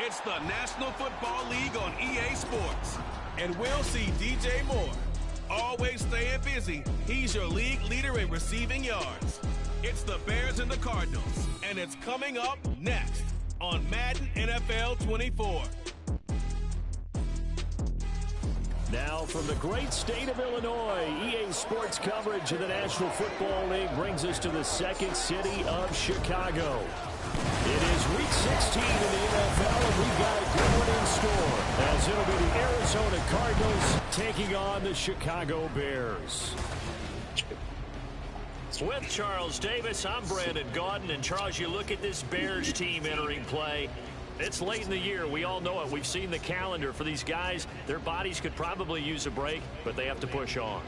It's the National Football League on EA Sports. And we'll see DJ Moore. Always staying busy, he's your league leader in receiving yards. It's the Bears and the Cardinals, and it's coming up next on Madden NFL 24. Now from the great state of Illinois, EA Sports coverage of the National Football League brings us to the second city of Chicago. It is Week 16 in the NFL, and we've got a good one in store, as it'll be the Arizona Cardinals taking on the Chicago Bears. With Charles Davis, I'm Brandon Gaudin, and Charles, you look at this Bears team entering play. It's late in the year. We all know it. We've seen the calendar for these guys. Their bodies could probably use a break, but they have to push on.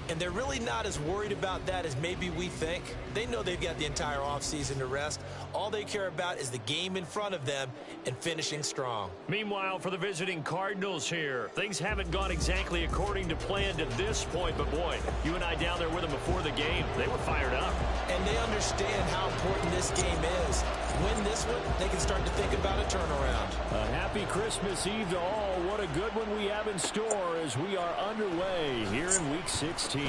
And they're really not as worried about that as maybe we think. They know they've got the entire offseason to rest. All they care about is the game in front of them and finishing strong. Meanwhile, for the visiting Cardinals here, things haven't gone exactly according to plan to this point. But, boy, you and I down there with them before the game, they were fired up. And they understand how important this game is. Win this one, they can start to think about a turnaround. A happy Christmas Eve to all. What a good one we have in store as we are underway here in Week 16.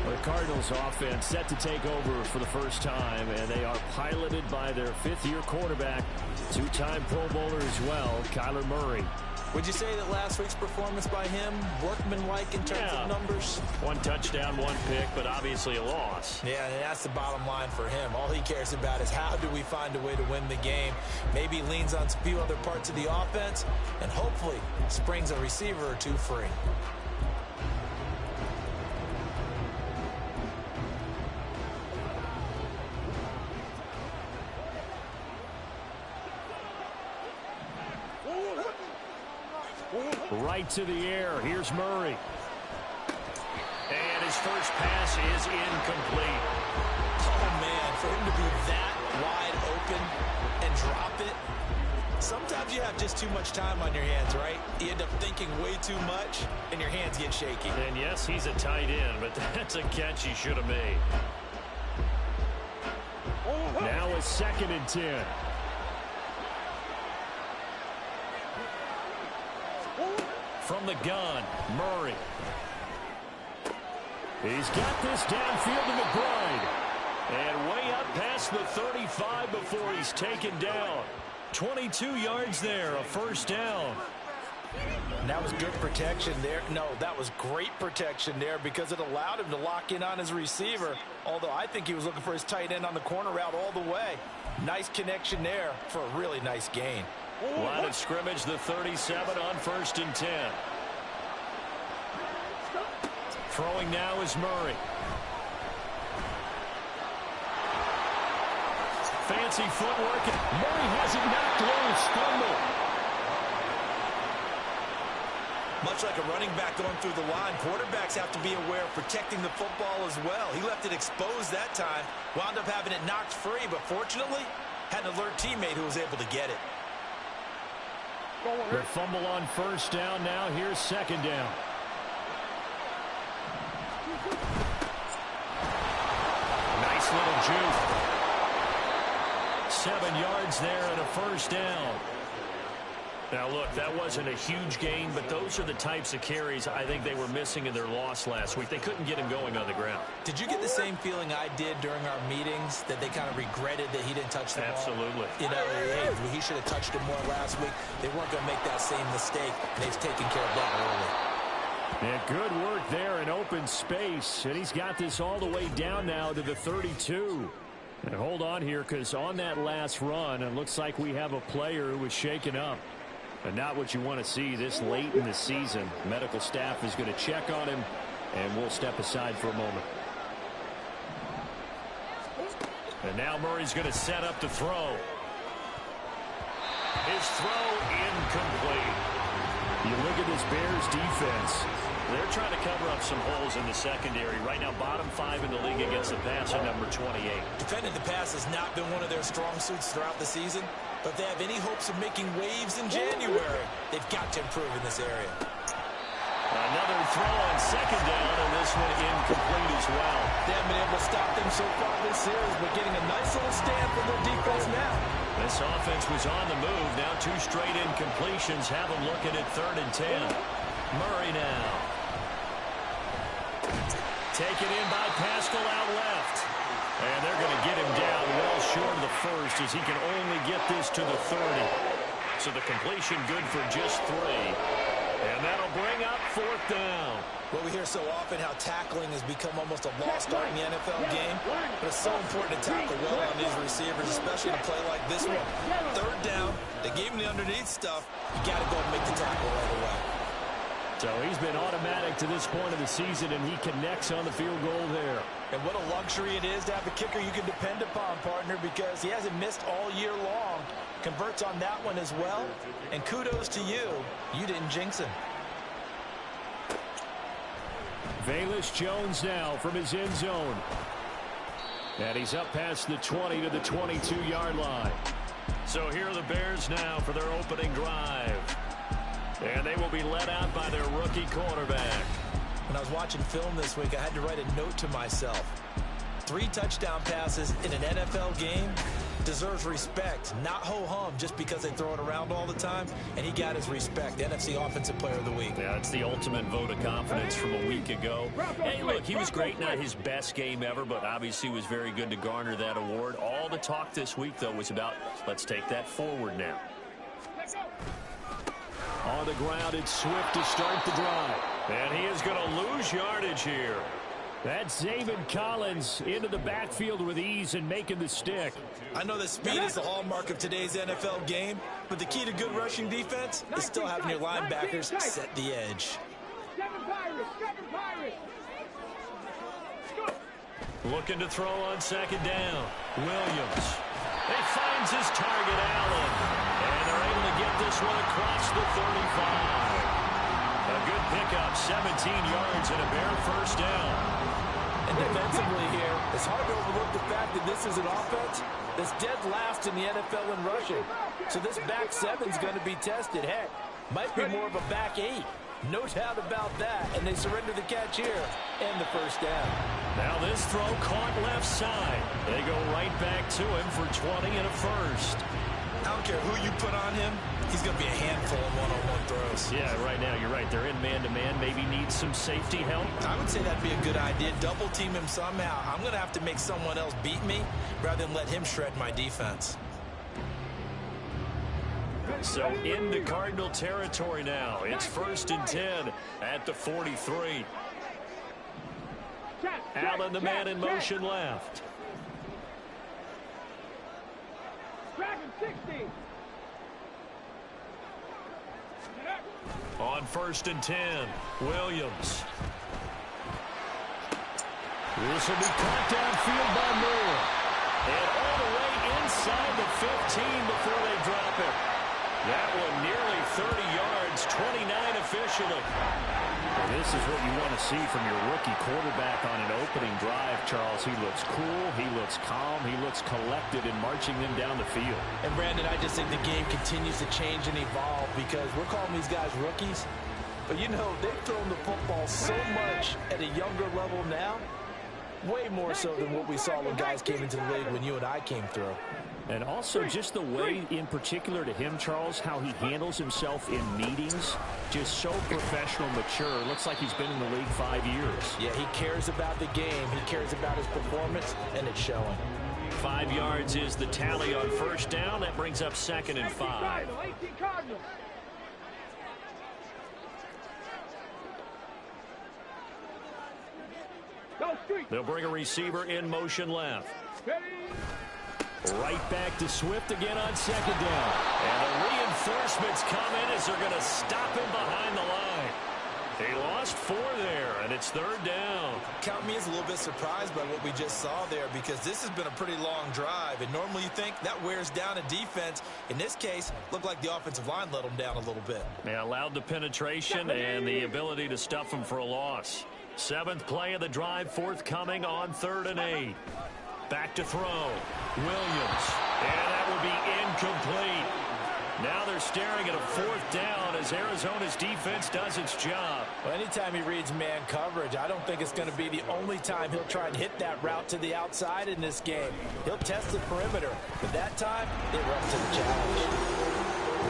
The Cardinals offense set to take over for the first time, and they are piloted by their fifth-year quarterback, two-time Pro Bowler as well, Kyler Murray. Would you say that last week's performance by him, workmanlike in terms of numbers? One touchdown, one pick, but obviously a loss. Yeah, and that's the bottom line for him. All he cares about is how do we find a way to win the game. Maybe he leans on a few other parts of the offense, and hopefully springs a receiver or two free. Right to the air. Here's Murray. And his first pass is incomplete. Oh, man, for him to be that wide open and drop it. Sometimes you have just too much time on your hands, right? You end up thinking way too much, and your hands get shaky. And, yes, he's a tight end, but that's a catch he should have made. Now a 2nd and 10. From the gun, Murray. He's got this downfield to McBride. And way up past the 35 before he's taken down. 22 yards there, a first down. And that was good protection there. No, that was great protection there because it allowed him to lock in on his receiver. Although I think he was looking for his tight end on the corner route all the way. Nice connection there for a really nice gain. Line of scrimmage, the 37 on 1st and 10. Throwing now is Murray. Fancy footwork. Murray has it knocked loose. Fumble. Much like a running back going through the line, quarterbacks have to be aware of protecting the football as well. He left it exposed that time, wound up having it knocked free, but fortunately, had an alert teammate who was able to get it. The fumble on 1st down. Now here's 2nd down. Nice little juke. 7 yards there and a 1st down. Now, look, that wasn't a huge gain, but those are the types of carries I think they were missing in their loss last week. They couldn't get him going on the ground. Did you get the same feeling I did during our meetings, that they kind of regretted that he didn't touch the ball? Absolutely. You know, hey, he should have touched it more last week. They weren't going to make that same mistake. They've taken care of that early. And good work there in open space. And he's got this all the way down now to the 32. And hold on here, because on that last run, it looks like we have a player who was shaken up. And not what you want to see this late in the season. Medical staff is going to check on him, and we'll step aside for a moment. And now Murray's going to set up to throw. His throw incomplete. You look at this Bears defense. They're trying to cover up some holes in the secondary. Right now, bottom 5 in the league against the pass at number 28. Defending the pass has not been one of their strong suits throughout the season. But if they have any hopes of making waves in January, they've got to improve in this area. Another throw on 2nd down, and this one incomplete as well. They haven't been able to stop them so far this series, but getting a nice little stand from their defense now. This offense was on the move. Now 2 straight incompletions have them looking at 3rd and 10. Murray now. Taken in by Pascal out left. And they're going to get him down well short of the first as he can only get this to the 30. So the completion good for just 3. And that'll bring up 4th down. Well, we hear so often how tackling has become almost a lost art in the NFL game. But it's so important to tackle well on these receivers, especially in a play like this one. 3rd down, they gave him the underneath stuff. You got to go and make the tackle right away. So he's been automatic to this point of the season, and he connects on the field goal there. And what a luxury it is to have a kicker you can depend upon, partner, because he hasn't missed all year long. Converts on that one as well. And kudos to you. You didn't jinx him. Velus Jones now from his end zone. And he's up past the 20 to the 22-yard line. So here are the Bears now for their opening drive. And they will be led out by their rookie quarterback. When I was watching film this week, I had to write a note to myself. 3 touchdown passes in an NFL game deserves respect, not ho-hum just because they throw it around all the time. And he got his respect. NFC Offensive Player of the Week. Yeah, it's the ultimate vote of confidence from a week ago. Hey, look, he was great. Not his best game ever, but obviously was very good to garner that award. All the talk this week, though, was about let's take that forward now. On the ground, it's Swift to start the drive. And he is going to lose yardage here. That's Zaven Collins into the backfield with ease and making the stick. I know that speed is the hallmark of today's NFL game, but the key to good rushing defense is still having your linebackers set the edge. Looking to throw on 2nd down. Williams. He finds his target, Allen. And they're able to get this one across the 35. A good pickup, 17 yards and a Bear first down. And defensively here, it's hard to overlook the fact that this is an offense that's dead last in the NFL in rushing. So this back 7's going to be tested. Heck, might be more of a back 8. No doubt about that. And they surrender the catch here and the first down. Now this throw caught left side. They go right back to him for 20 and a first. I don't care who you put on him. He's going to be a handful of one-on-one throws. Yeah, right now, you're right. They're in man-to-man. Maybe needs some safety help. I would say that'd be a good idea. Double team him somehow. I'm going to have to make someone else beat me rather than let him shred my defense. So into Cardinal territory now. It's 1st and 10 at the 43. Allen, the man in motion left. On 1st and 10, Williams. This will be caught downfield by Moore. And all the way inside the 15 before they drop it. That one nearly 30 yards, 29 officially. Well, this is what you want to see from your rookie quarterback on an opening drive, Charles. He looks cool, he looks calm, he looks collected in marching them down the field. And, Brandon, I just think the game continues to change and evolve because we're calling these guys rookies. But, you know, they've thrown the football so much at a younger level now, way more so than what we saw when guys came into the league when you and I came through. And also just the way, in particular to him, Charles, how he handles himself in meetings, just so professional, mature. Looks like he's been in the league 5 years. Yeah, he cares about the game. He cares about his performance, and it's showing. 5 yards is the tally on 1st down. That brings up 2nd and 5. They'll bring a receiver in motion left. Right back to Swift again on 2nd down. And the reinforcements come in as they're going to stop him behind the line. They lost 4 there, and it's 3rd down. Count me as a little bit surprised by what we just saw there because this has been a pretty long drive, and normally you think that wears down a defense. In this case, looked like the offensive line let them down a little bit. They allowed the penetration and the ability to stuff them for a loss. 7th play of the drive, forthcoming on 3rd and 8. Back to throw. Williams. And that will be incomplete. Now they're staring at a 4th down as Arizona's defense does its job. Well, anytime he reads man coverage, I don't think it's going to be the only time he'll try and hit that route to the outside in this game. He'll test the perimeter, but that time, they were up to the challenge.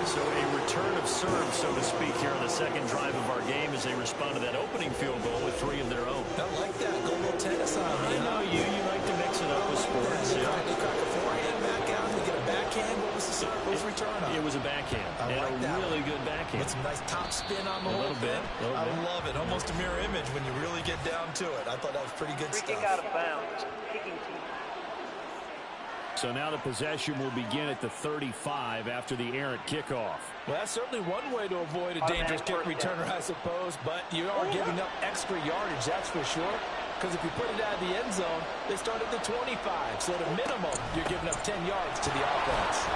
So a return of serve, so to speak, here on the second drive of our game as they respond to that opening field goal with 3 of their own. I like that. Go a little tennis on me. I know you like to mix it up with sports. Yeah. You crack a forehand back out, you get a backhand. What was the serve? What was return on? It was a backhand. I like that. A really good backhand. With some nice top spin on the whole thing. I love it. Almost a mirror image when you really get down to it. I thought that was pretty good stuff. Freaking out of bounds. Kicking team. So now the possession will begin at the 35 after the errant kickoff. Well, that's certainly one way to avoid a dangerous kick returner, I suppose, but you are giving up extra yardage, that's for sure, because if you put it out of the end zone, they start at the 25, so at a minimum, you're giving up 10 yards to the offense.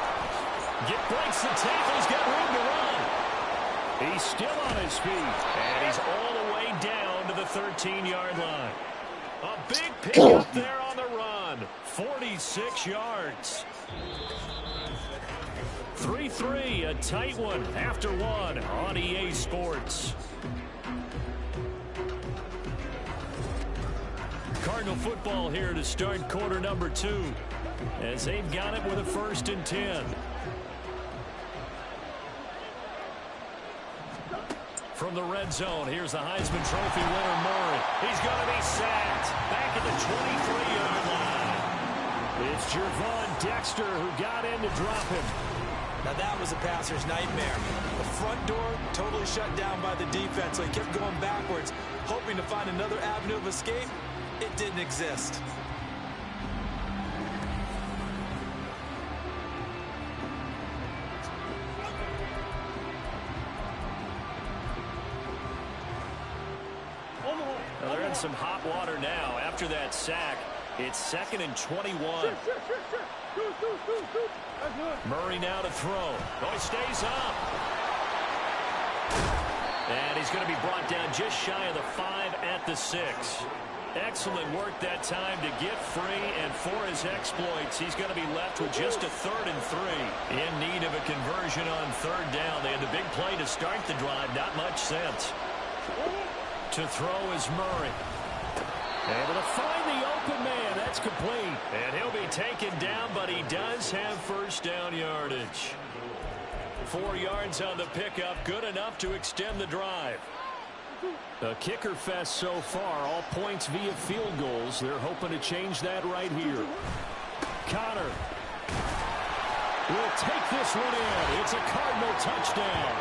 Breaks the tackles, got room to run. He's still on his feet, and he's all the way down to the 13-yard line. A big pickup there on the run. 46 yards. 3-3, a tight one after one on EA Sports. Cardinal football here to start quarter number 2 as they've got it with a 1st and 10. From the red zone, here's the Heisman Trophy winner, Murray. He's going to be sacked back at the 23-yard line. It's Gervon Dexter who got in to drop him. Now that was a passer's nightmare. The front door totally shut down by the defense, so he kept going backwards, hoping to find another avenue of escape. It didn't exist. Well, they're in some hot water now after that sack. It's 2nd and 21. Murray now to throw. Oh, he stays up. And he's going to be brought down just shy of the 5 at the 6. Excellent work that time to get free, and for his exploits, he's going to be left with just a 3rd and 3. In need of a conversion on 3rd down. They had the big play to start the drive. Not much sense. To throw is Murray. Able to find the open man. That's complete. And he'll be taken down, but he does have 1st down yardage. 4 yards on the pickup. Good enough to extend the drive. A kicker fest so far. All points via field goals. They're hoping to change that right here. Connor will take this one in. It's a Cardinal touchdown.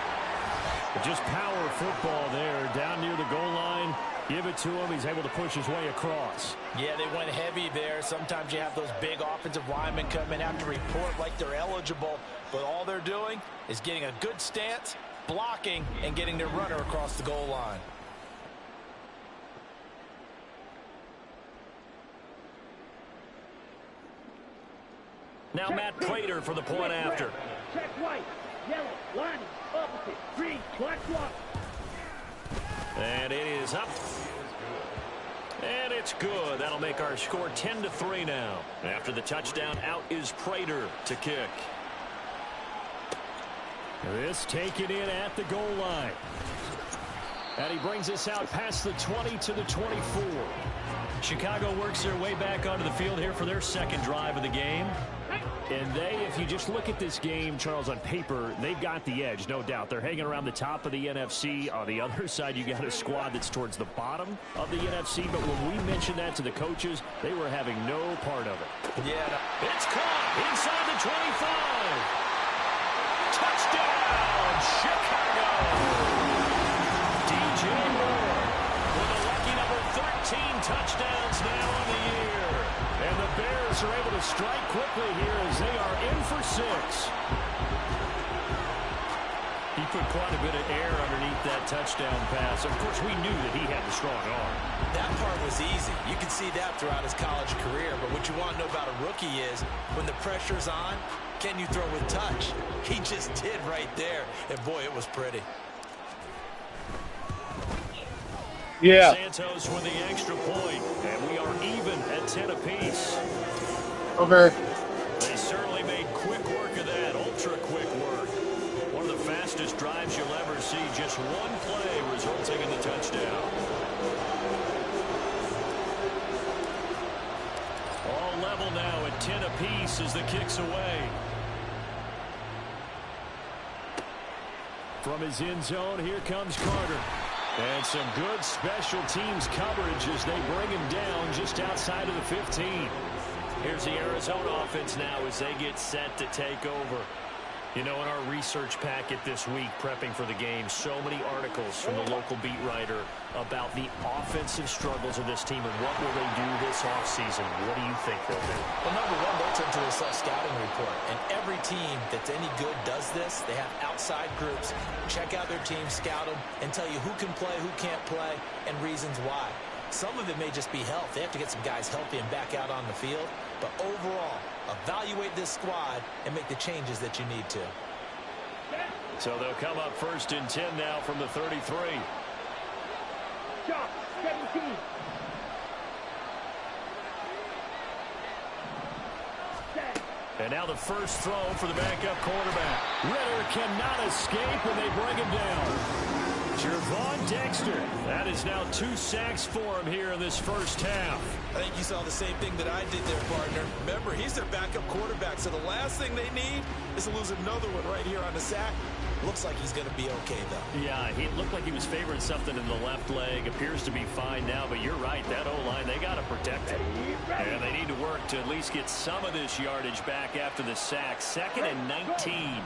Just power football there down near the goal line. Give it to him. He's able to push his way across. Yeah, they went heavy there. Sometimes you have those big offensive linemen come in, have to report like they're eligible. But all they're doing is getting a good stance, blocking, and getting their runner across the goal line. Now Matt Prater for the point after. Check white, yellow, lining, opposite, green, black block. And it is up. And it's good. That'll make our score 10-3 now. After the touchdown, out is Prater to kick. This taken in at the goal line. And he brings us out past the 20 to the 24. Chicago works their way back onto the field here for their 2nd drive of the game. And they, if you just look at this game, Charles, on paper, they've got the edge, no doubt. They're hanging around the top of the NFC. On the other side, you got a squad that's towards the bottom of the NFC. But when we mentioned that to the coaches, they were having no part of it. Yeah. It's caught inside the 25. Touchdown, Chicago. DJ Moore with a lucky number 13 touchdowns now on the year. And the Bears are able to strike quickly here as they are in for 6. He put quite a bit of air underneath that touchdown pass. Of course, we knew that he had the strong arm. That part was easy. You can see that throughout his college career. But what you want to know about a rookie is when the pressure's on, can you throw with touch? He just did right there. And, boy, it was pretty. Yeah. Santos with the extra point, and we are even at 10 apiece. Okay. They certainly made quick work of that, ultra quick work. see just one play resulting in the touchdown. All level now at 10 apiece as the kick's away. From his end zone, here comes Carter. And some good special teams coverage as they bring him down just outside of the 15. Here's the Arizona offense now as they get set to take over. You know, in our research packet this week, prepping for the game, so many articles from the local beat writer about the offensive struggles of this team and what will they do this offseason. What do you think they'll do? Well, number one, they'll turn to their self-scouting report. And every team that's any good does this. They have outside groups, check out their team, scout them, and tell you who can play, who can't play, and reasons why. Some of it may just be health. They have to get some guys healthy and back out on the field. But overall, evaluate this squad and make the changes that you need to. So they'll come up 1st and 10 now from the 33. Shot, 17. And now the first throw for the backup quarterback. Ritter cannot escape when they bring him down. Jervon Dexter. That is now 2 sacks for him here in this first half. I think you saw the same thing that I did there, partner. Remember, he's their backup quarterback, so the last thing they need is to lose another one right here on the sack. Looks like he's going to be okay, though. Yeah, he looked like he was favoring something in the left leg. Appears to be fine now, but you're right. That O-line, they got to protect it. And they need to work to at least get some of this yardage back after the sack. 2nd and 19.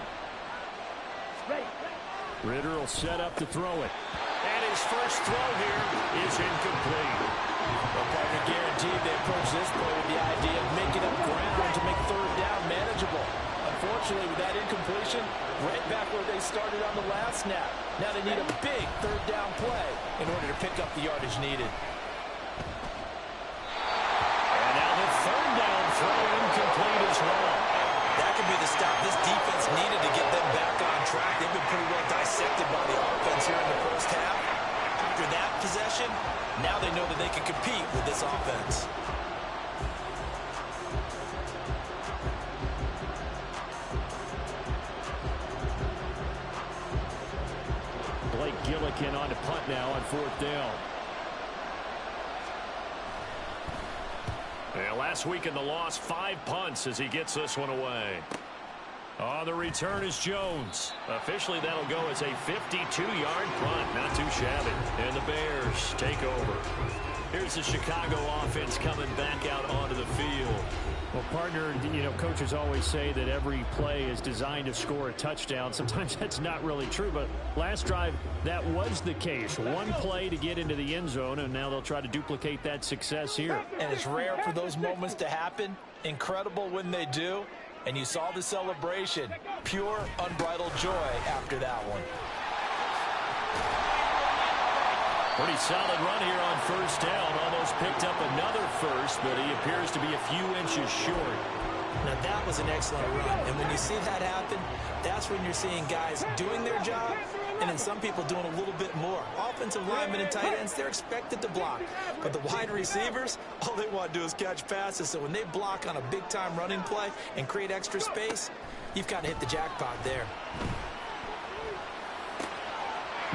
Ritter will set up to throw it. And his first throw here is incomplete. Well, partner, guaranteed they approach this play with the idea of making up ground to make 3rd down manageable. Unfortunately, with that incompletion, right back where they started on the last snap. Now they need a big 3rd down play in order to pick up the yardage needed. And now the 3rd down throw incomplete as well. That could be the stop this defense needed to get them back on track. They've been pretty well dissected by the offense here in the first half. After that possession, now they know that they can compete with this offense. Blake Gillikin on to punt now on 4th down. And last week in the loss, 5 punts as he gets this one away. On the return is Jones. Officially, that'll go as a 52-yard punt. Not too shabby. And the Bears take over. Here's the Chicago offense coming back out onto the field. Well, partner, you know, coaches always say that every play is designed to score a touchdown. Sometimes that's not really true, but last drive, that was the case. One play to get into the end zone, and now they'll try to duplicate that success here. And it's rare for those moments to happen. Incredible when they do. And you saw the celebration. Pure, unbridled joy after that one. Pretty solid run here on 1st down. Almost picked up another first, but he appears to be a few inches short. Now, that was an excellent run. And when you see that happen, that's when you're seeing guys doing their job and then some people doing a little bit more. Offensive linemen and tight ends, they're expected to block. But the wide receivers, all they want to do is catch passes. So when they block on a big-time running play and create extra space, you've kind of hit the jackpot there.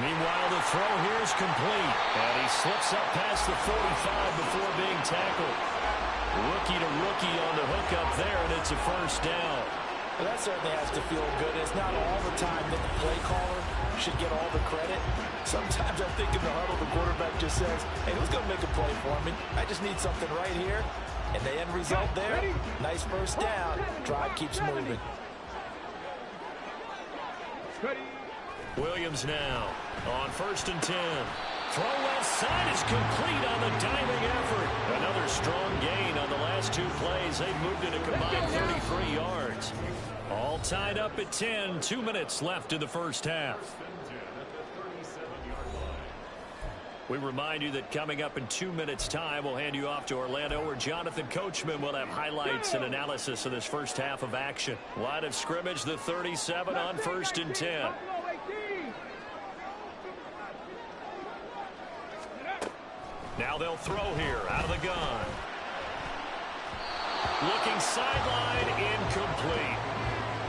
Meanwhile, the throw here is complete. And he slips up past the 45 before being tackled. Rookie to rookie on the hook up there, and it's a 1st down. Well, that certainly has to feel good. It's not all the time that the play caller should get all the credit. Sometimes I think in the huddle, the quarterback just says, hey, who's going to make a play for me? I just need something right here. And the end result there, nice 1st down. Drive keeps moving. Williams now on 1st and 10. Throw left side is complete on the diving effort. Another strong gain on the last 2 plays. They've moved it a combined 33 yards. All tied up at 10. 2 minutes left in the first half. We remind you that coming up in 2 minutes' time, we'll hand you off to Orlando, where Jonathan Coachman will have highlights and analysis of this first half of action. Line of scrimmage, the 37 on 1st and 10. Now they'll throw here out of the gun. Looking sideline, incomplete.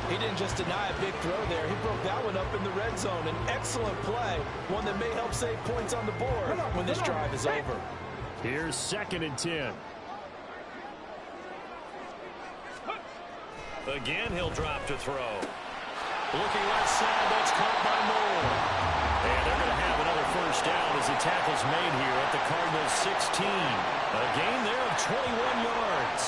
He didn't just deny a big throw there. He broke that one up in the red zone. An excellent play, one that may help save points on the board when this drive is over. Here's 2nd and 10. Again, he'll drop to throw. Looking left side, that's caught by Moore. And they're going to have another first down as the tackle's made here at the Cardinals' 16. A gain there of 21 yards.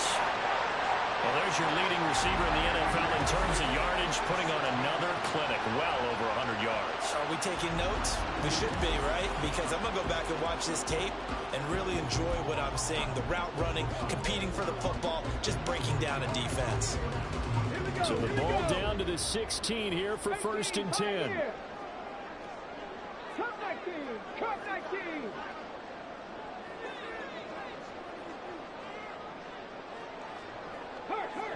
Well, there's your leading receiver in the NFL in terms of yardage, putting on another clinic, well over 100 yards. Are we taking notes? We should be, right? Because I'm going to go back and watch this tape and really enjoy what I'm seeing. The route running, competing for the football, just breaking down a defense. So the ball down to the 16 here for 1st and 10. Cut 19.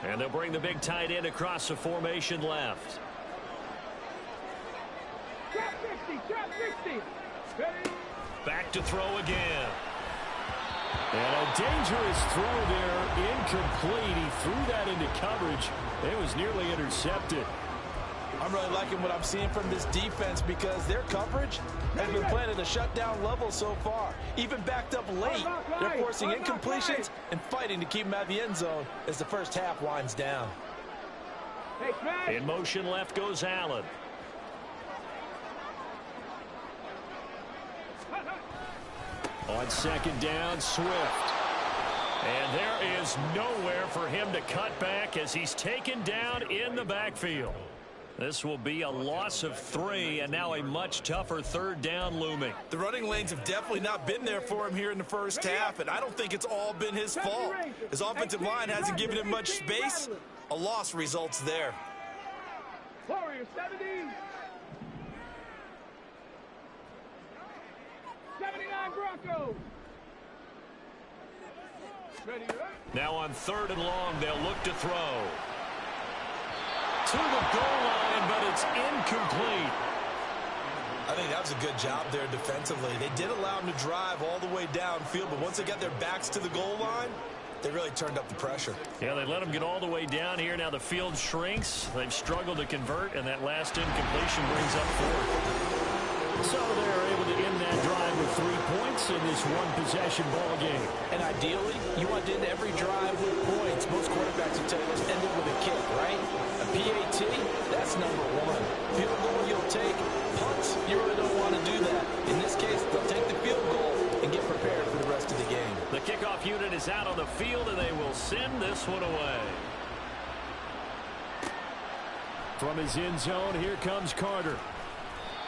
And they'll bring the big tight end across the formation left. Trap 60. Back to throw again. And a dangerous throw there, incomplete. He threw that into coverage. It was nearly intercepted. I'm really liking what I'm seeing from this defense because their coverage has been playing at a shutdown level so far. Even backed up late, they're forcing incompletions and fighting to keep them out of the end zone as the first half winds down. In motion left goes Allen. On 2nd down, Swift. And there is nowhere for him to cut back as he's taken down in the backfield. This will be a loss of 3, and now a much tougher 3rd down looming. The running lanes have definitely not been there for him here in the first half, and I don't think it's all been his fault. His offensive line hasn't given him much space. A loss results there. Warriors 70. 79 Broncos. Ready, right? Now on 3rd and long, they'll look to throw. To the goal line, but it's incomplete. I think that was a good job there defensively. They did allow him to drive all the way downfield, but once they got their backs to the goal line, they really turned up the pressure. Yeah, they let him get all the way down here. Now the field shrinks. They've struggled to convert, and that last incompletion brings up 4th. So they're able to end that drive with 3 points in this one-possession ball game. And ideally, you want to end every drive with points. Most quarterbacks will tell you let's end it with a kick, right? A PAT, that's number 1. Field goal you'll take. Punts, you really don't want to do that. In this case, they'll take the field goal and get prepared for the rest of the game. The kickoff unit is out on the field, and they will send this one away. From his end zone, here comes Carter.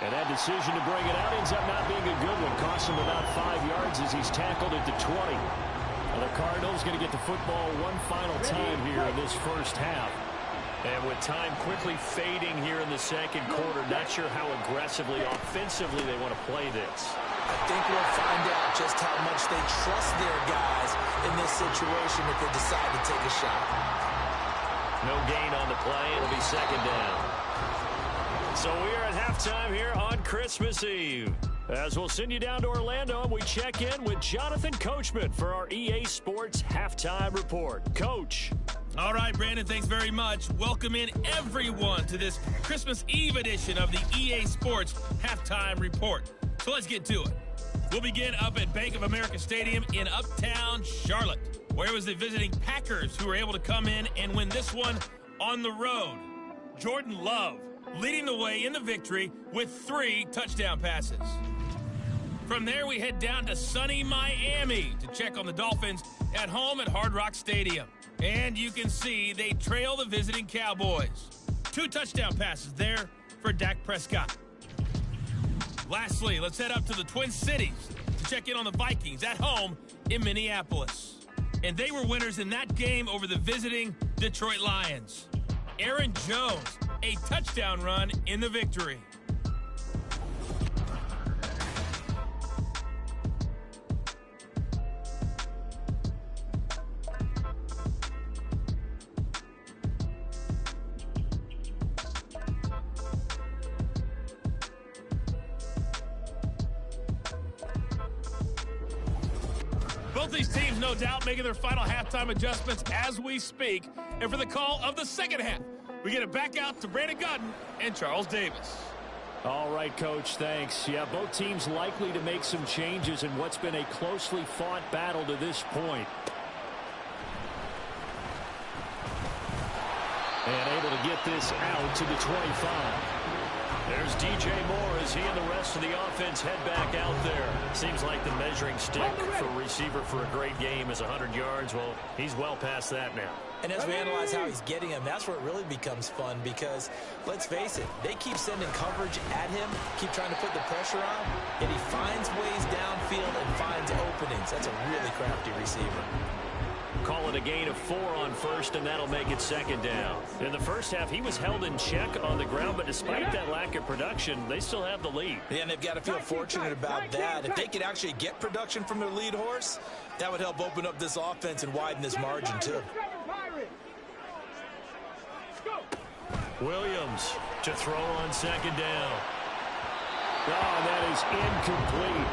And that decision to bring it out ends up not being a good one. Costs him about 5 yards as he's tackled at the 20. Well, the Cardinals going to get the football one final time here in this first half. And with time quickly fading here in the 2nd quarter, not sure how aggressively, offensively they want to play this. I think we'll find out just how much they trust their guys in this situation if they decide to take a shot. No gain on the play. It'll be 2nd down. So we are at halftime here on Christmas Eve. As we'll send you down to Orlando, and we check in with Jonathan Coachman for our EA Sports Halftime Report. Coach. All right, Brandon, thanks very much. Welcome in everyone to this Christmas Eve edition of the EA Sports Halftime Report. So let's get to it. We'll begin up at Bank of America Stadium in Uptown Charlotte, where it was the visiting Packers who were able to come in and win this one on the road. Jordan Love leading the way in the victory with 3 touchdown passes. From there, we head down to sunny Miami to check on the Dolphins at home at Hard Rock Stadium. And you can see they trail the visiting Cowboys. 2 touchdown passes there for Dak Prescott. Lastly, let's head up to the Twin Cities to check in on the Vikings at home in Minneapolis. And they were winners in that game over the visiting Detroit Lions. Aaron Jones, a touchdown run in the victory. Both these teams, no doubt, making their final halftime adjustments as we speak. And for the call of the second half We get it back out to Brandon Gutton and Charles Davis. All right, Coach, thanks. Yeah, both teams likely to make some changes in what's been a closely fought battle to this point. And able to get this out to the 25. There's DJ Moore as he and the rest of the offense head back out there. Seems like the measuring stick for a receiver for a great game is 100 yards. Well, he's well past that now. And as we analyze how he's getting him, that's where it really becomes fun because, let's face it, they keep sending coverage at him, keep trying to put the pressure on, and he finds ways downfield and finds openings. That's a really crafty receiver. Call it a gain of 4 on first, and that'll make it second down. In the first half, he was held in check on the ground, but despite that lack of production, they still have the lead. Yeah, and they've got to feel fortunate about that. If they could actually get production from their lead horse, that would help open up this offense and widen this margin, too. Williams to throw on second down. Oh, that is incomplete.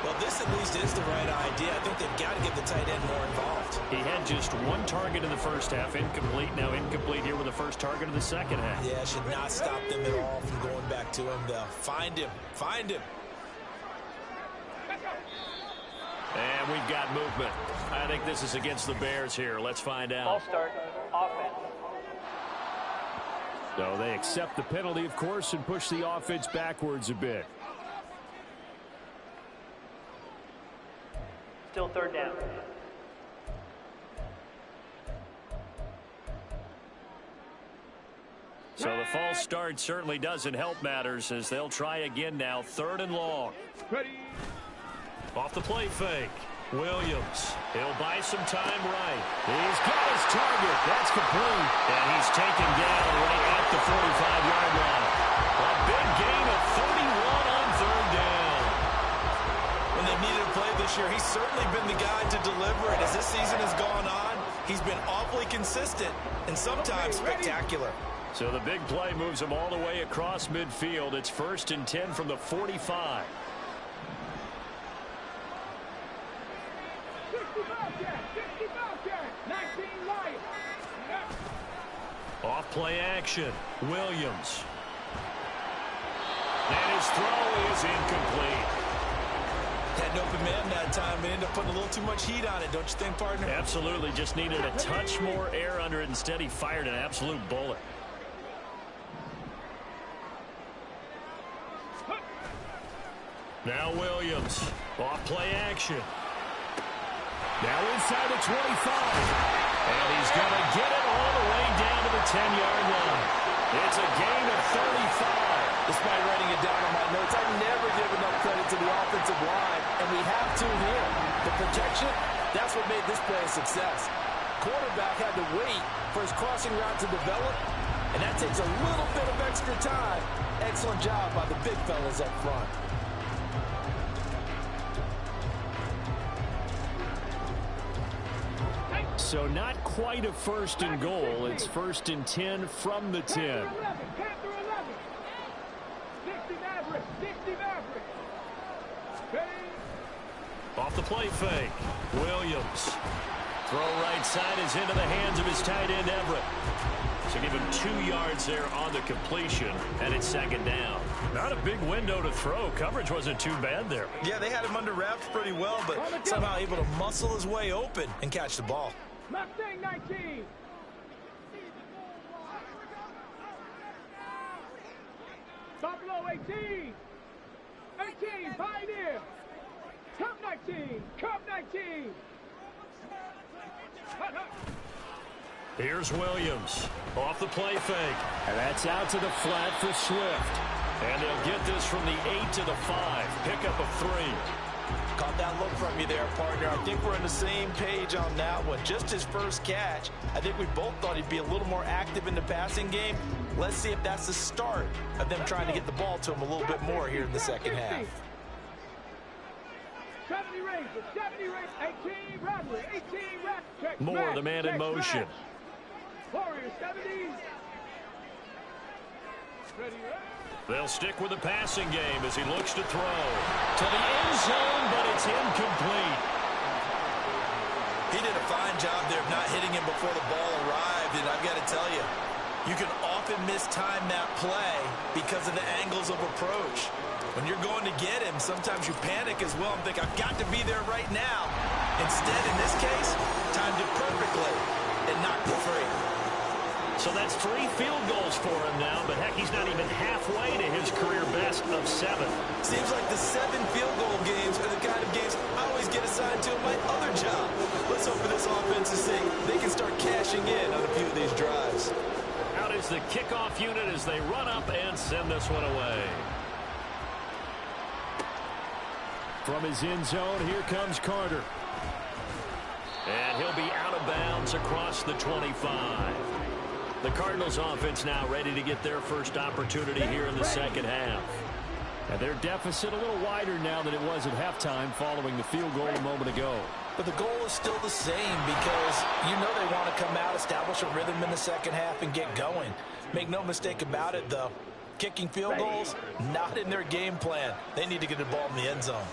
Well, this at least is the right idea. I think they've got to get the tight end more involved. He had just 1 target in the first half, incomplete. Now incomplete here with the first target of the second half. Yeah, should not stop them at all from going back to him. They'll find him. Find him. And we've got movement. I think this is against the Bears here. Let's find out. Ball start. Offense. So they accept the penalty, of course, and push the offense backwards a bit. Still third down. So the false start certainly doesn't help matters as they'll try again now. 3rd and long. Ready. Off the play fake. Williams. He'll buy some time right. He's got his target. That's complete. And he's taken down right at the 45-yard line. A big gain of 31 on 3rd down. When they needed a play this year, he's certainly been the guy to deliver it. As this season has gone on, he's been awfully consistent and sometimes spectacular. So the big play moves him all the way across midfield. It's 1st and 10 from the 45. Off play action. Williams. And his throw is incomplete. Had an open man that time and ended up putting a little too much heat on it, don't you think, partner? Absolutely. Just needed a touch more air under it. Instead, he fired an absolute bullet. Now Williams. Off play action. Now inside the 25. And he's going to get it all the way down to the 10-yard line. It's a gain of 35. Despite writing it down on my notes, I never give enough credit to the offensive line, and we have to here. The protection, that's what made this play a success. Quarterback had to wait for his crossing route to develop, and that takes a little bit of extra time. Excellent job by the big fellas up front. So not quite a 1st and goal. It's 1st and 10 from the 10. Off the play fake. Williams. Throw right side is into the hands of his tight end, Everett. So give him 2 yards there on the completion, and it's 2nd down. Not a big window to throw. Coverage wasn't too bad there. Yeah, they had him under wraps pretty well, but somehow able to muscle his way open and catch the ball. Mustang 19. Buffalo 18. 18, Pioneer. Cup 19. Cup 19. Here's Williams. Off the play fake. And that's out to the flat for Swift. And they'll get this from the 8 to the 5. Pickup of 3. Caught that look from you there, partner. I think we're on the same page on that one. Just his first catch. I think we both thought he'd be a little more active in the passing game. Let's see if that's the start of them trying to get the ball to him a little bit more here in the second half. 70 Rangers, 70 Rangers, 18 Rattler, 18 Rattler. Moore, the man in motion. Warriors, 70. Ready, They'll stick with the passing game as he looks to throw. To the end zone, but it's incomplete. He did a fine job there of not hitting him before the ball arrived, and I've got to tell you, You can often mistime that play because of the angles of approach. When you're going to get him, sometimes you panic as well and think, I've got to be there right now. Instead, in this case, timed it perfectly and knocked it free. So that's 3 field goals for him now, but heck, he's not even halfway to his career best of 7. Seems like the 7 field goal games are the kind of games I always get assigned to in my other job. Let's hope for this offensive sake they can start cashing in on a few of these drives. Out is the kickoff unit as they run up and send this one away. From his end zone, here comes Carter. And he'll be out of bounds across the 25. The Cardinals offense now ready to get their first opportunity here in the second half. And their deficit a little wider now than it was at halftime following the field goal a moment ago. But the goal is still the same because you know they want to come out, establish a rhythm in the second half, and get going. Make no mistake about it, though. Kicking field goals, not in their game plan. They need to get the ball in the end zone.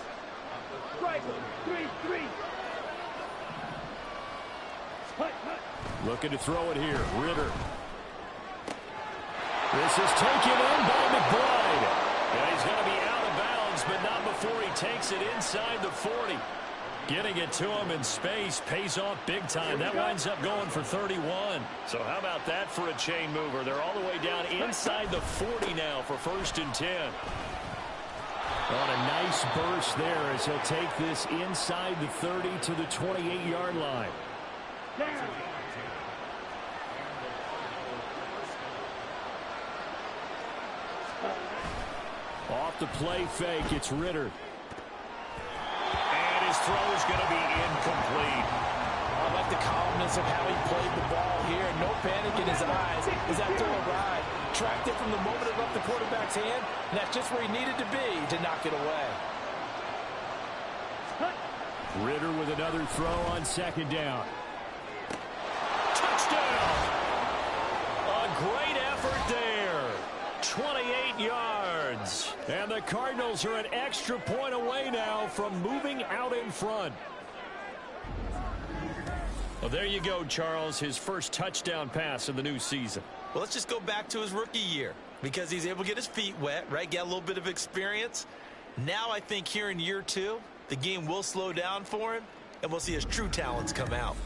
Looking to throw it here. Ritter. This is taken in by McBride. And he's going to be out of bounds, but not before he takes it inside the 40. Getting it to him in space pays off big time. That winds up going for 31. So how about that for a chain mover? They're all the way down inside the 40 now for 1st and 10. On a nice burst there as he'll take this inside the 30 to the 28-yard line. Off the play fake, it's Ritter. And his throw is going to be incomplete. I like the calmness of how he played the ball here. No panic in his eyes as that throw arrived. Tracked it from the moment it left the quarterback's hand, and that's just where he needed to be to knock it away. Ritter with another throw on 2nd down. Touchdown! A great effort there. 28 yards. And the Cardinals are an extra point away now from moving out in front. Well, there you go, Charles. His first touchdown pass of the new season. Well, let's just go back to his rookie year because he's able to get his feet wet, right? Get a little bit of experience. Now I think here in year 2, the game will slow down for him, and we'll see his true talents come out.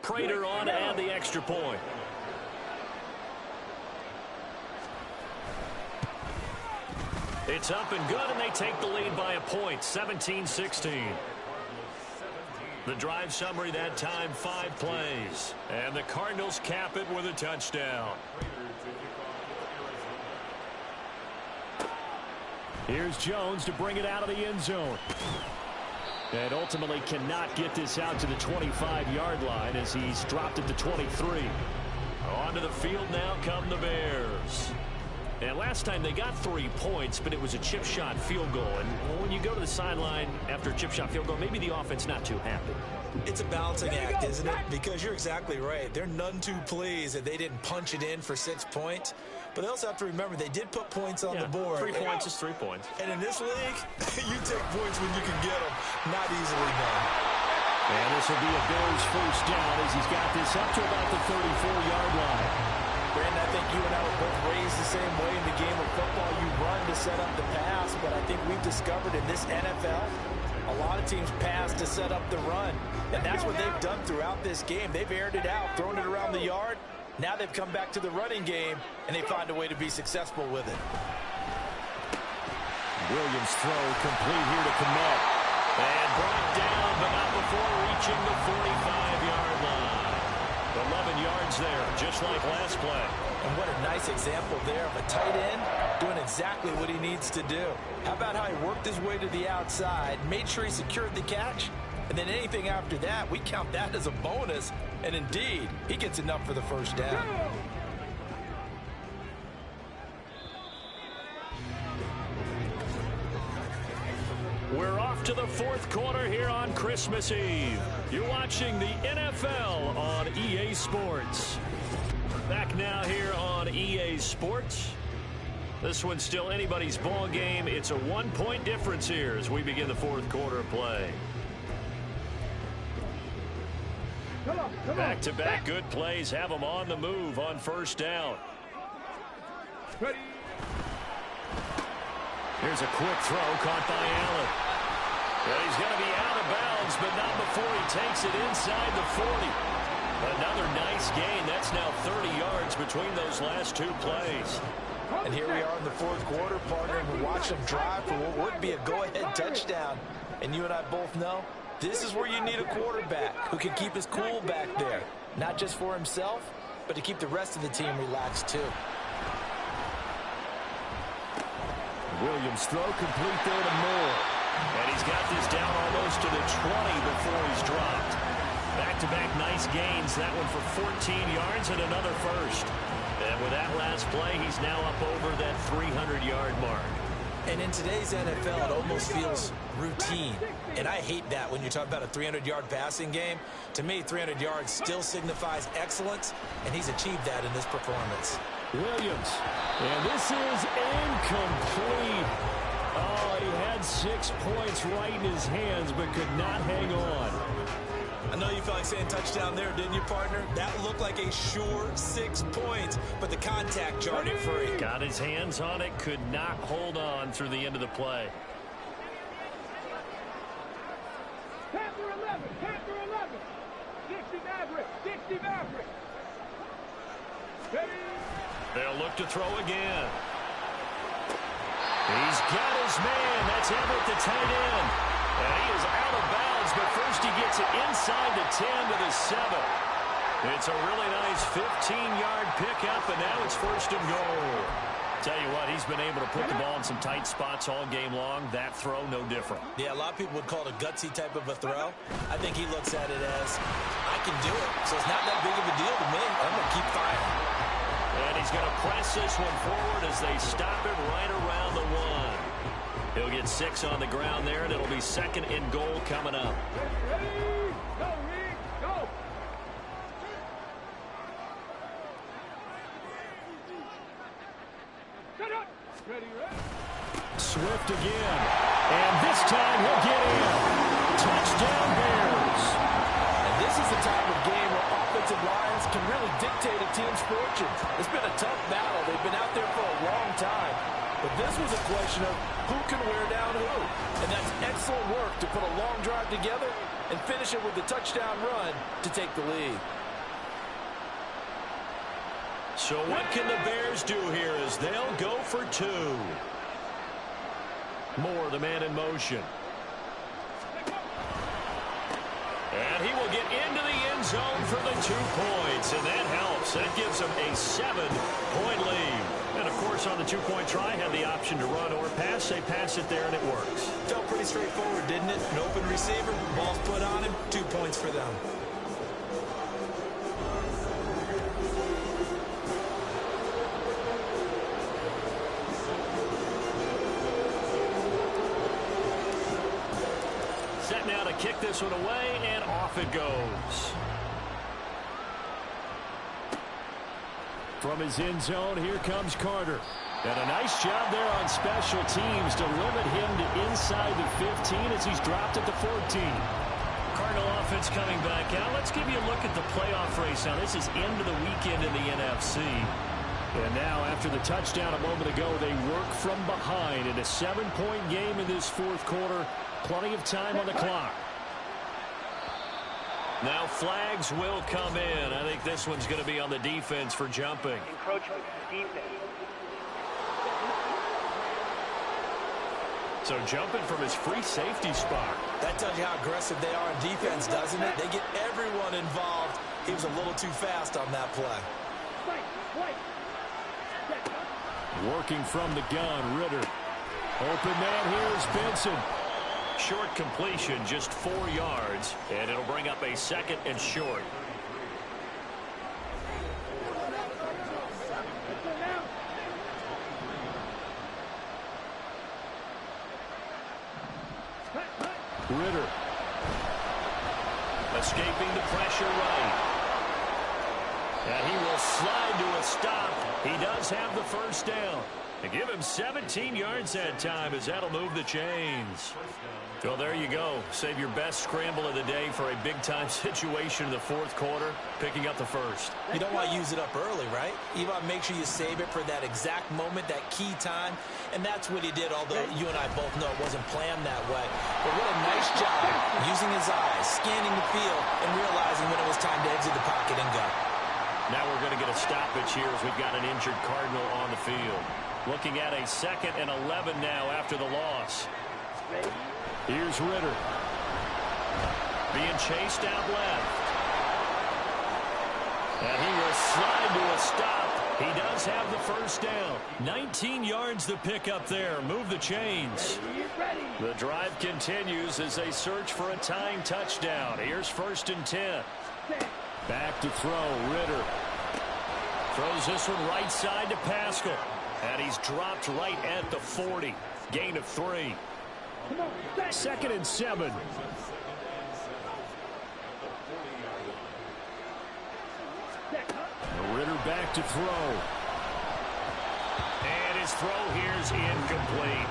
Prater on to add the extra point. It's up and good, and they take the lead by a point, 17-16. The drive summary that time, 5 plays. And the Cardinals cap it with a touchdown. Here's Jones to bring it out of the end zone. And ultimately cannot get this out to the 25-yard line as he's dropped at the 23. Onto the field now come the Bears. And last time they got 3 points, but it was a chip shot field goal. And when you go to the sideline after a chip shot field goal, maybe the offense not too happy. It's a balancing act, isn't it? Because you're exactly right. They're none too pleased that they didn't punch it in for 6 points. But they also have to remember they did put points on the board. 3 points is 3 points. And in this league, you take points when you can get them. Not easily done. And this will be a Bears first down as he's got this up to about the 34-yard line. Brandon, I think you and I were both raised the same way in the game of football. You run to set up the pass, but I think we've discovered in this NFL, a lot of teams pass to set up the run. And that's what they've done throughout this game. They've aired it out, thrown it around the yard. Now they've come back to the running game, and they find a way to be successful with it. Williams throw complete here to Komet. And brought down, but not before reaching the 45-yard line. 11 yards there, just like last play. And what a nice example there of a tight end doing exactly what he needs to do. How about how he worked his way to the outside, made sure he secured the catch, and then anything after that, we count that as a bonus. And indeed, he gets enough for the first down. We're off to the 4th quarter here on Christmas Eve. You're watching the NFL on EA Sports. Back now here on EA Sports. This one's still anybody's ball game. It's a 1-point difference here as we begin the fourth quarter of play. Back-to-back good plays have them on the move on first down. Ready. Here's a quick throw caught by Allen. And he's going to be out of bounds, but not before he takes it inside the 40. Another nice gain. That's now 30 yards between those last two plays. And here we are in the fourth quarter, partner, and we watch them drive for what would be a go-ahead touchdown. And you and I both know this is where you need a quarterback who can keep his cool back there. Not just for himself, but to keep the rest of the team relaxed too. Williams throw complete there to Moore. And he's got this down almost to the 20 before he's dropped. Back-to-back nice gains. That one for 14 yards and another first. And with that last play, he's now up over that 300-yard mark. And in today's NFL, it almost feels routine. And I hate that when you talk about a 300-yard passing game. To me, 300 yards still signifies excellence, and he's achieved that in this performance. Williams. And this is incomplete. Oh, he had 6 points right in his hands, but could not hang on. I know you felt like saying touchdown there, didn't you, partner? That looked like a sure 6 points, but the contact jarred it free. Got his hands on it, could not hold on through the end of the play. Panther 11, Panther 11. 60 Maverick, 60 Maverick. Ready. They'll look to throw again. He's got his man. That's Everett, the tight end. And he is out of bounds, but first he gets it inside the 10 to the 7. It's a really nice 15-yard pickup, and now it's first and goal. Tell you what, he's been able to put the ball in some tight spots all game long. That throw, no different. Yeah, a lot of people would call it a gutsy type of a throw. I think he looks at it as, I can do it, so it's not that big of a deal to me. I'm going to keep firing. And he's going to press this one forward as they stop him right around the 1. He'll get 6 on the ground there, and it'll be second and goal coming up. Ready. Go, Reed. Go. Set up. Ready, ready. Swift again. And this time he'll get in. Touchdown Bears. And this is the type of game where offensive lines can really dictate a team's fortunes. It's been a tough battle. They've been out there for a long time. But this was a question of who can wear down who. And that's excellent work to put a long drive together and finish it with a touchdown run to take the lead. So what can the Bears do here as they'll go for 2? Moore, the man in motion. And he will get into the end zone for the 2 points. And that helps. That gives them a 7-point lead. And, of course, on the 2-point try, had the option to run or pass. They pass it there, and it works. Felt pretty straightforward, didn't it? An open receiver, ball's put on him, 2 points for them. Set now to kick this one away, and off it goes. From his end zone, here comes Carter. And a nice job there on special teams to limit him to inside the 15 as he's dropped at the 14. Cardinal offense coming back out. Let's give you a look at the playoff race. Now, this is end of the weekend in the NFC. And now, after the touchdown a moment ago, they work from behind in a 7-point game in this fourth quarter. Plenty of time on the clock. Now flags will come in. I think this one's going to be on the defense for jumping. Encroachment defense. So jumping from his free safety spot. That tells you how aggressive they are on defense, doesn't it? They get everyone involved. He was a little too fast on that play. Working from the gun, Ritter. Open man here is Benson. Short completion, just 4 yards, and it'll bring up a 2nd and short. Ritter. Escaping the pressure right. And he will slide to a stop. He does have the first down. And give him 17 yards that time as that'll move the chains. Well, there you go. Save your best scramble of the day for a big-time situation in the fourth quarter, picking up the first. You don't want to use it up early, right? You want to make sure you save it for that exact moment, that key time. And that's what he did, although you and I both know it wasn't planned that way. But what a nice job using his eyes, scanning the field, and realizing when it was time to exit the pocket and go. Now we're going to get a stoppage here as we've got an injured Cardinal on the field. Looking at a 2nd and 11 now after the loss. Here's Ritter. Being chased out left. And he will slide to a stop. He does have the first down. 19 yards to pick up there. Move the chains. The drive continues as they search for a tying touchdown. Here's 1st and 10. Back to throw. Ritter. Throws this one right side to Pascal. And he's dropped right at the 40. Gain of 3. 2nd and 7. Ritter back to throw. And his throw here's incomplete.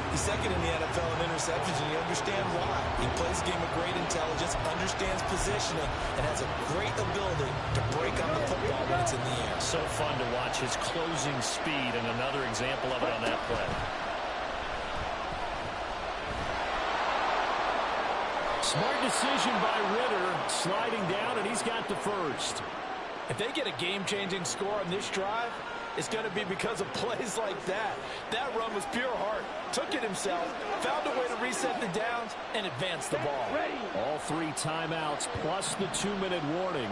He's 2nd in the NFL in interceptions, and you understand why. He plays a game of great intelligence, understands positioning, and has a great ability to break on the football when it's in the air. So fun to watch his closing speed, and another example of it on that play. Smart decision by Ritter, sliding down, and he's got the first. If they get a game-changing score on this drive, it's going to be because of plays like that. That run was pure heart. Took it himself, found a way to reset the downs, and advance the ball. All 3 timeouts plus the 2-minute warning.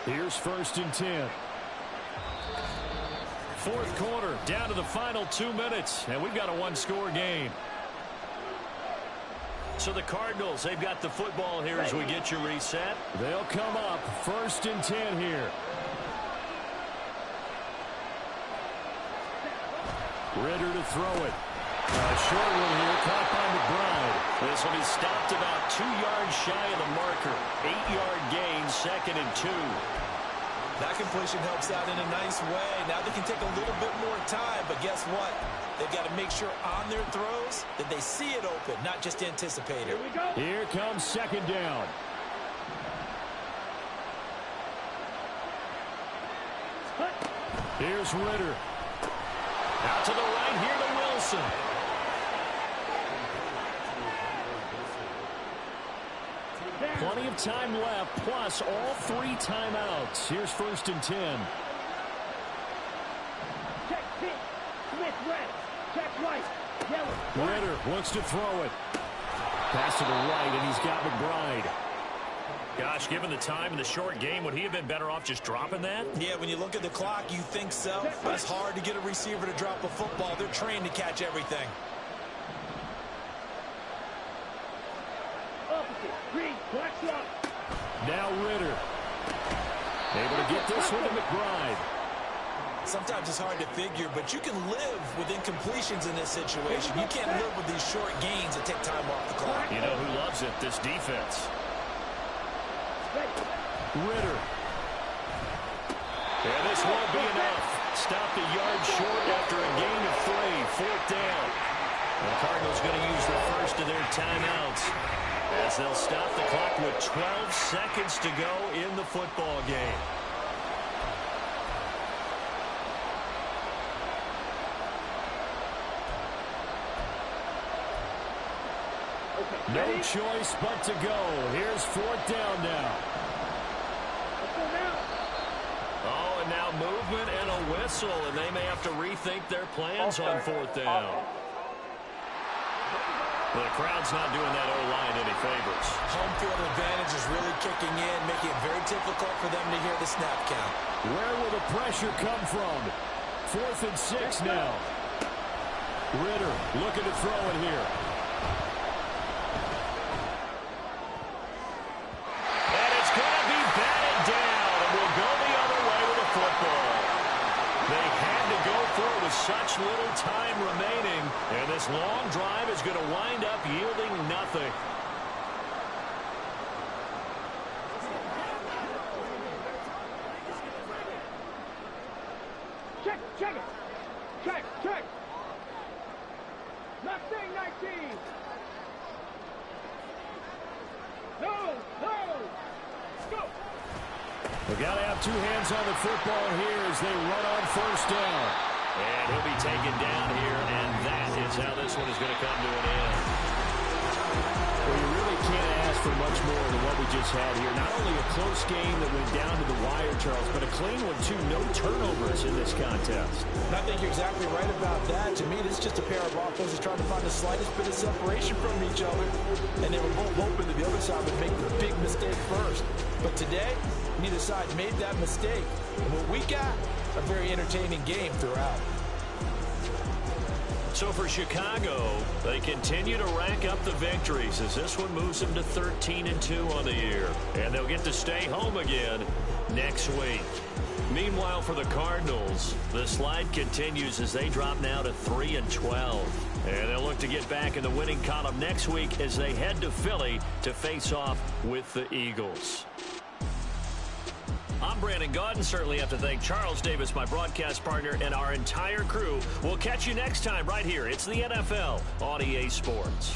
Here's 1st and 10. Fourth quarter, down to the final 2 minutes, and we've got a 1-score game. So the Cardinals, they've got the football here as we get you reset. They'll come up 1st and 10 here. Ritter to throw it. A short one here, caught by McBride. This will be stopped about 2 yards shy of the marker. 8-yard gain, 2nd and 2. That completion helps out in a nice way. Now they can take a little bit more time, but guess what? They've got to make sure on their throws that they see it open, not just anticipate it. Here comes 2nd down. Here's Ritter. Out to the right here to Wilson. Plenty of time left, plus all 3 timeouts. Here's 1st and 10. Check pitch. Smith red. Check right. Yellow. Ritter wants to throw it. Pass to the right, and he's got McBride. Gosh, given the time in the short game, would he have been better off just dropping that? Yeah, when you look at the clock, you think so. But it's hard to get a receiver to drop a football. They're trained to catch everything. Opposite. Green. Black swap. Now Ritter. Able to get this one to McBride. Sometimes it's hard to figure, but you can live with incompletions in this situation. You can't live with these short gains that take time off the clock. You know who loves it? This defense. Ritter. And this won't be enough. Stopped a yard short after a gain of 3. 4th down. The Cardinals going to use the first of their timeouts as they'll stop the clock with 12 seconds to go in the football game. No choice but to go. Here's 4th down now. Oh, and now movement and a whistle, and they may have to rethink their plans on 4th down. Well, the crowd's not doing that O-line any favors. Home field advantage is really kicking in, making it very difficult for them to hear the snap count. Where will the pressure come from? 4th and 6 now. Ritter looking to throw it here. Such little time remaining, and this long drive is going to wind up yielding nothing. Check it. Check. They got to have two hands on the football here as they run on first down. And he'll be taken down here, and that is how this one is going to come to an end. Well, you really can't ask for much more than what we just had here. Not only a close game that went down to the wire, Charles, but a clean one, too. No turnovers in this contest. And I think you're exactly right about that. To me, this is just a pair of offenses trying to find the slightest bit of separation from each other. And they were both hoping that the other side would make the big mistake first. But today, neither side made that mistake. And what we got, a very entertaining game throughout. So for Chicago, they continue to rack up the victories as this one moves them to 13-2 on the year. And they'll get to stay home again next week. Meanwhile, for the Cardinals, the slide continues as they drop now to 3-12. And they'll look to get back in the winning column next week as they head to Philly to face off with the Eagles. I'm Brandon Gaudin. Certainly have to thank Charles Davis, my broadcast partner, and our entire crew. We'll catch you next time right here. It's the NFL on EA Sports.